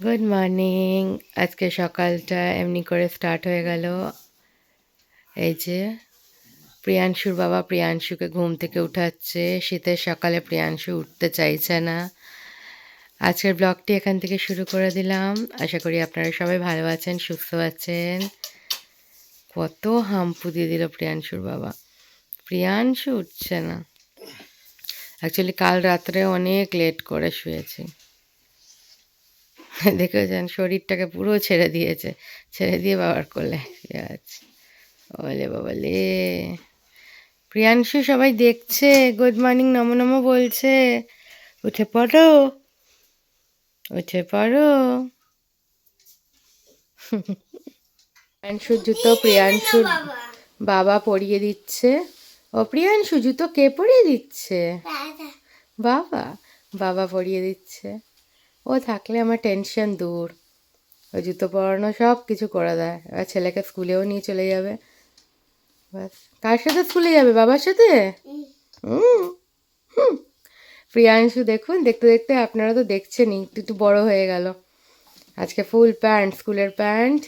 Good morning. আজকে সকালটা এমনি করে স্টার্ট হয়ে গেল। এই যে প্রিয়াংশুর বাবা প্রিয়াংশুকে ঘুম থেকে উঠাচ্ছে। শীতের সকালে প্রিয়াংশু উঠতে চাইছে না। আজকের ব্লগটি এখান থেকে শুরু করে দিলাম। আশা করি আপনারা সবাই ভালো আছেন, সুস্থ আছেন। কত হাম্পু দিয়ে দিল প্রিয়াংশুর বাবা। প্রিয়াংশু উঠছে না। অ্যাকচুয়ালি কাল রাত্রে অনেক লেট করে শুয়েছি। দেখেছেন শরীরটাকে পুরো ছেড়ে দিয়েছে, ছেড়ে দিয়ে বাবার কোলে শুয়ে আছে। ওলে বাবালে, প্রিয়াংশু সবাই দেখছে, গুড মর্নিং নমো নমো বলছে। উঠে পড়ো, উঠে পড়ো। প্রিয়াংশুর জুতো প্রিয়াংশুর বাবা পরিয়ে দিচ্ছে। ও প্রিয়াংশু জুতো কে পরিয়ে দিচ্ছে? বাবা, বাবা পরিয়ে দিচ্ছে। ও থাকলে আমার টেনশন দূর। ওই জুতো পরানো সব কিছু করে দেয়। এবার ছেলেকে স্কুলেও নিয়ে চলে যাবে। ব্যাস, কার সাথে স্কুলে যাবে? বাবার সাথে। হুম। প্রিয়াংশু দেখুন, দেখতে দেখতে আপনারা তো দেখছেনই, একটু একটু বড় হয়ে গেল। আজকে ফুল প্যান্ট, স্কুলের প্যান্ট,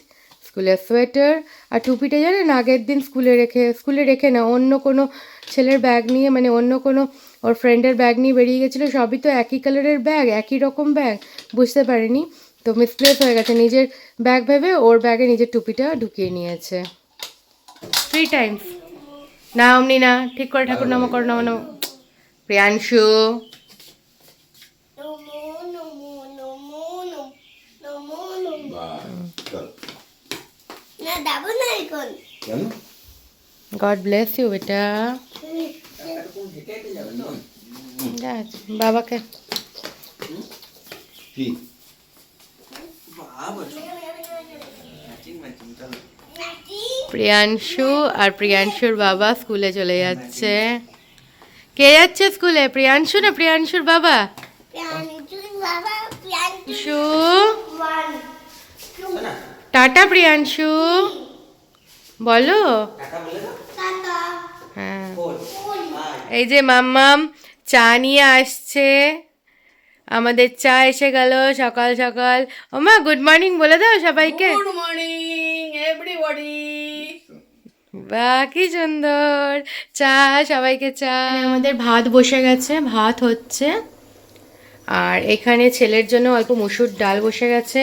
স্কুলের সোয়েটার আর টুপিটা জানেন আগের দিন স্কুলে রেখে না অন্য কোনো ছেলের ব্যাগ নিয়ে, মানে অন্য কোনো ওর ফ্রেন্ডের ব্যাগ নিয়ে বেরিয়ে গেছিলো। সবই তো একই কালারের ব্যাগ, একই রকম ব্যাগ, বুঝতে পারেনি তো মিসপ্লেস হয়ে গেছে। নিজের ব্যাগ ভেবে ওর ব্যাগে নিজের টুপিটা ঢুকিয়ে নিয়েছে। 3 টাইমস না, অমনি না, ঠিক করে ঠাকুর নাম করো, নাম নাম। প্রিয়াংশু, গড ব্লেস ইউ বেটা। বাবাকে প্রিয়াংশু আর প্রিয়াংশুর বাবা স্কুলে চলে যাচ্ছে। কে যাচ্ছে স্কুলে? প্রিয়াংশু না প্রিয়াংশুর বাবা? প্রিয়াংশু, টাটা প্রিয়াংশু বলো। হ্যাঁ, এই যে মাম্মাম চা নিয়ে আসছে। আমাদের চা এসে গেল সকাল সকাল। ওমা গুড মর্নিং বলে দাও সবাইকে। Good morning everybody. বাহ কি সুন্দর চা, সবাইকে চা। আমাদের ভাত বসে গেছে, ভাত হচ্ছে। আর এখানে ছেলের জন্য অল্প মসুর ডাল বসে গেছে,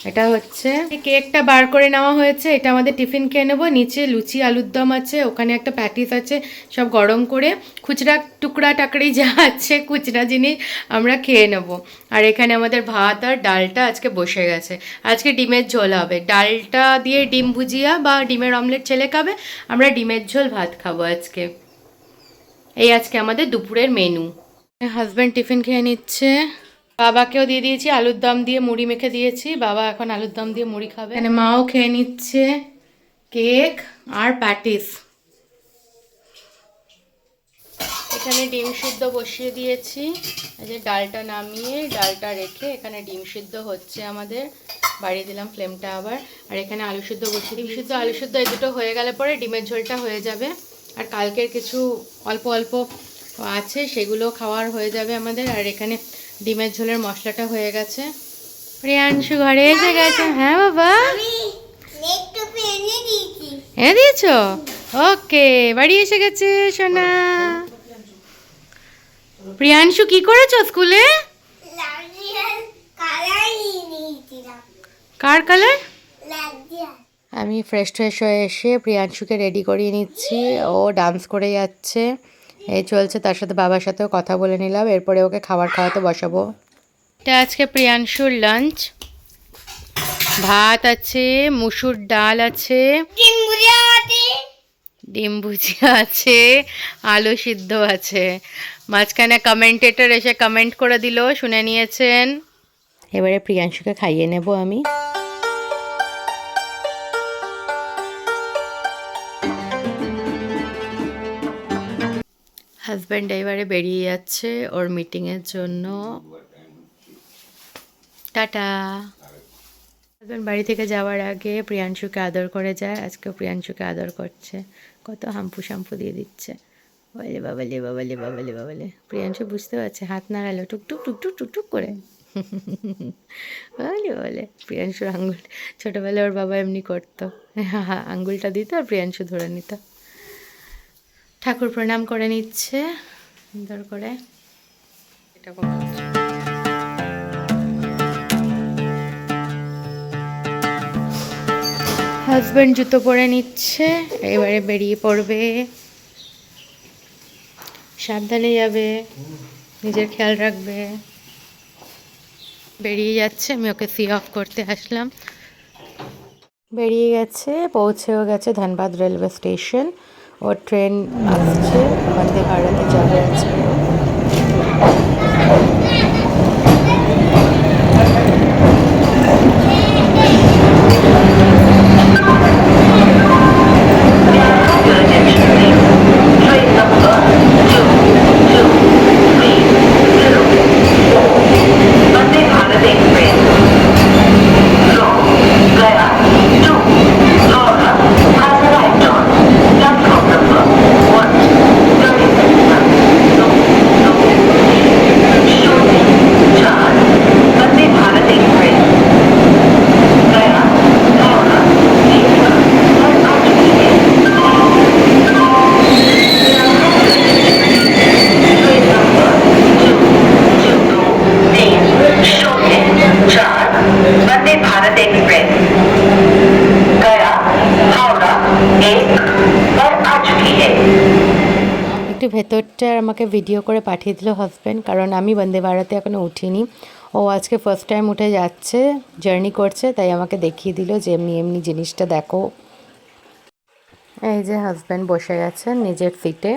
এটা হচ্ছে। কেকটা বার করে নেওয়া হয়েছে, এটা আমাদের টিফিন খেয়ে নেবো। নিচে লুচি আলুর দম আছে, ওখানে একটা প্যাটিস আছে, সব গরম করে খুচরা টুকরা টাকরি যা আছে খুচরা জিনিস আমরা খেয়ে নেবো। আর এখানে আমাদের ভাত আর ডালটা আজকে বসে গেছে। আজকে ডিমের ঝোল হবে, ডালটা দিয়ে ডিম ভুজিয়া বা ডিমের অমলেট ছেলে খাবে, আমরা ডিমের ঝোল ভাত খাবো আজকে। এই আজকে আমাদের দুপুরের মেনু। হাজব্যান্ড টিফিন খেয়ে নিচ্ছে, বাবাকেও দিয়ে দিয়েছি, আলুর দম দিয়ে মুড়ি মেখে দিয়েছি, বাবা এখন আলুর দম দিয়ে মুড়ি খাবে। এখানে মাও খেয়ে নিচ্ছে কেক আর প্যাটিস। এখানে ডিম সিদ্ধ বসিয়ে দিয়েছি, এই যে ডালটা নামিয়ে ডালটা রেখে এখানে ডিম সিদ্ধ হচ্ছে আমাদের। বাড়িয়ে দিলাম ফ্লেমটা আবার। আর এখানে আলু সিদ্ধ বসিয়ে, ডিম সিদ্ধ আলু সিদ্ধ এই দুটো হয়ে গেলে পরে ডিমের ঝোলটা হয়ে যাবে। আর কালকের কিছু অল্প অল্প আছে, সেগুলো খাওয়ার হয়ে যাবে আমাদের। আর এখানে ডিমের ঝোলের মশলাটা হয়ে গেছে। প্রিয়াংশু ঘরে এসে গেছে। হ্যাঁ বাবা, এনে দিয়েছো? ওকে, বাড়ি এসে গেছে সোনা। প্রিয়াংশু কি করেছো স্কুলে? কার কালার? আমি ফ্রেশ ট্রেশ হয়ে এসে প্রিয়াংশুকে রেডি করিয়ে নিচ্ছি। ও ডান্স করে যাচ্ছে, এই চলছে। তার সাথে বাবার সাথেও কথা বলে নিলাম, এরপরে ওকে খাবার খাওয়াতে বসাবো। এটা আজকে প্রিয়াংশুর লাঞ্চ। ভাত আছে, মুসুর ডাল আছে, ডিম ভুজিয়া আছে, আলু সিদ্ধ আছে। মাঝখানে কমেন্টেটর এসে কমেন্ট করে দিল, শুনে নিয়েছেন। এবারে প্রিয়াংশুকে খাইয়ে নেব আমি। হাজব্যান্ড এবারে বেরিয়ে যাচ্ছে ওর মিটিংয়ের জন্য। টাটা। হাজব্যান্ড বাড়ি থেকে যাওয়ার আগে প্রিয়াংশুকে আদর করে যায়। আজকেও প্রিয়াংশুকে আদর করছে, কত হাম্পু শাম্পু দিয়ে দিচ্ছে। বাবালে বাবালে বাবালে বাবালে বাবালে। প্রিয়াংশু বুঝতে পারছে, হাত নাড়ালো টুকটুক টুকটুক টুকটুক করে। বলে বলে প্রিয়াংশুর আঙ্গুল, ছোটোবেলায় ওর বাবা এমনি করতো, আঙ্গুলটা দিত আর প্রিয়াংশু ধরে নিত। ঠাকুর প্রণাম করে নিচ্ছে সুন্দর করে। এটা হাজব্যান্ড জুতো পরে নিচ্ছে, এবারে বেরিয়ে পড়বে, সাবধানে যাবে, নিজের খেয়াল রাখবে। বেরিয়ে যাচ্ছে, আমি ওকে সি অফ করতে আসলাম। বেরিয়ে গেছে, পৌঁছেও গেছে ধানবাদ রেলওয়ে স্টেশন। ওর ট্রেন আসছে, বন্দে ভারতে যাবে আজকে। একটু ভেতরটা আমাকে ভিডিও করে পাঠিয়ে দিল হাজব্যান্ড, কারণ আমি বন্দে ভারতে এখনও উঠিনি। ও আজকে ফার্স্ট টাইম উঠে যাচ্ছে, জার্নি করছে, তাই আমাকে দেখিয়ে দিল যে এমনি এমনি জিনিসটা দেখো। এই যে হাজব্যান্ড বসে গেছেন নিজের সিটে,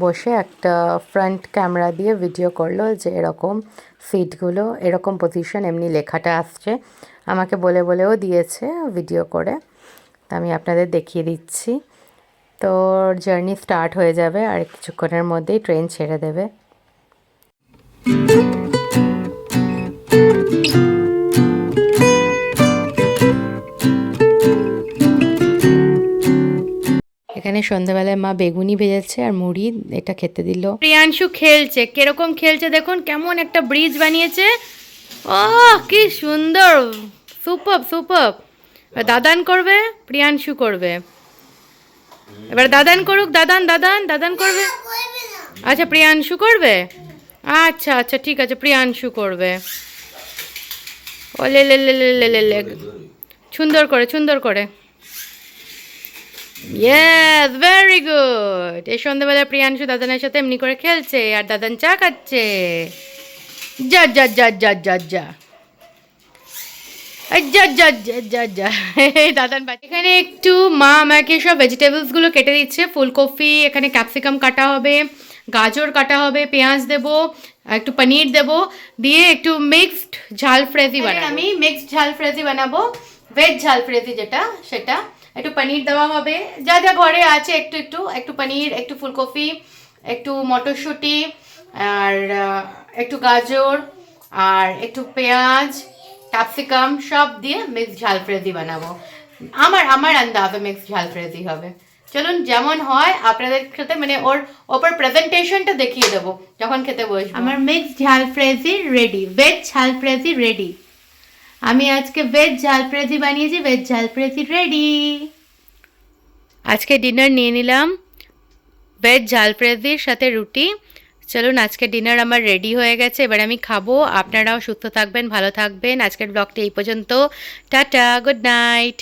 বসে একটা ফ্রন্ট ক্যামেরা দিয়ে ভিডিও করলো যে এরকম সিটগুলো, এরকম পজিশন, এমনি লেখাটা আসছে। আমাকে বলে বলেও দিয়েছে ভিডিও করে, তা আমি আপনাদের দেখিয়ে দিচ্ছি। তো জার্নি স্টার্ট হয়ে যাবে আর কিছুক্ষণের মধ্যেই ট্রেন ছেড়ে দেবে। এখানে সন্ধ্যাবেলায় মা বেগুনি ভেজেছে আর মুড়ি এটা খেতে দিল। প্রিয়াংশু খেলছে, কিরকম খেলছে দেখুন, কেমন একটা ব্রিজ বানিয়েছে। ও কি সুন্দর, সুপার সুপার। দাদান করবে, প্রিয়াংশু করবে। এবার দাদান করুক, দাদান দাদান দাদান করবে। আচ্ছা প্রিয়াংশু করবে, আচ্ছা আচ্ছা ঠিক আছে, প্রিয়াংশু করবে। ও লে লে লে লে লে লে লে, সুন্দর করে সুন্দর করে। Yes, very good. এই সন্ধ্যাবেলা প্রিয়াংশু দাদানের সাথে এমনি করে খেলছে আর দাদান চা খাচ্ছে। যা যা যা যা যা যা যা যা যা যা যা। দাদান এখানে একটু মা আমাকে সব ভেজিটেবলসগুলো কেটে দিচ্ছে। ফুলকপি, এখানে ক্যাপসিকাম কাটা হবে, গাজর কাটা হবে, পেঁয়াজ দেবো, একটু পনির দেবো, দিয়ে একটু মিক্সড ঝাল ফ্রেজি বানাবো। আমি মিক্সড ঝাল ফ্রেজি বানাবো, ভেজ ঝাল ফ্রেজি যেটা, সেটা। একটু পনির দেওয়া হবে, যা যা ঘরে আছে, একটু একটু একটু পনির, একটু ফুলকপি, একটু মটরশুঁটি, আর একটু গাজর, আর একটু পেঁয়াজ, ক্যাপসিকাম সব দিয়ে মিক্সড ঝাল ফ্রেজি বানাবো। আমার আন্দাজে মিক্সড ঝাল ফ্রেজি হবে। চলুন যেমন হয় আপনাদের সাথে, মানে ওর ওপর প্রেজেন্টেশনটা দেখিয়ে দেবো যখন খেতে বসবো। আমার মিক্সড ঝাল ফ্রেজি রেডি, ভেজ ঝাল ফ্রেজি রেডি। আমি আজকে ভেজ ঝাল ফ্রেজি বানিয়েছি, ভেজ ঝাল ফ্রেজি রেডি। আজকে ডিনার নিয়ে নিলাম ভেজ ঝাল ফ্রেজির সাথে রুটি। চলুন আজকে ডিনার আমার রেডি হয়ে গেছে, এবার আমি খাবো। আপনারাও সুস্থ থাকবেন, ভালো থাকবেন। আজকের ব্লগটি এই পর্যন্ত, টাটা, গুড নাইট।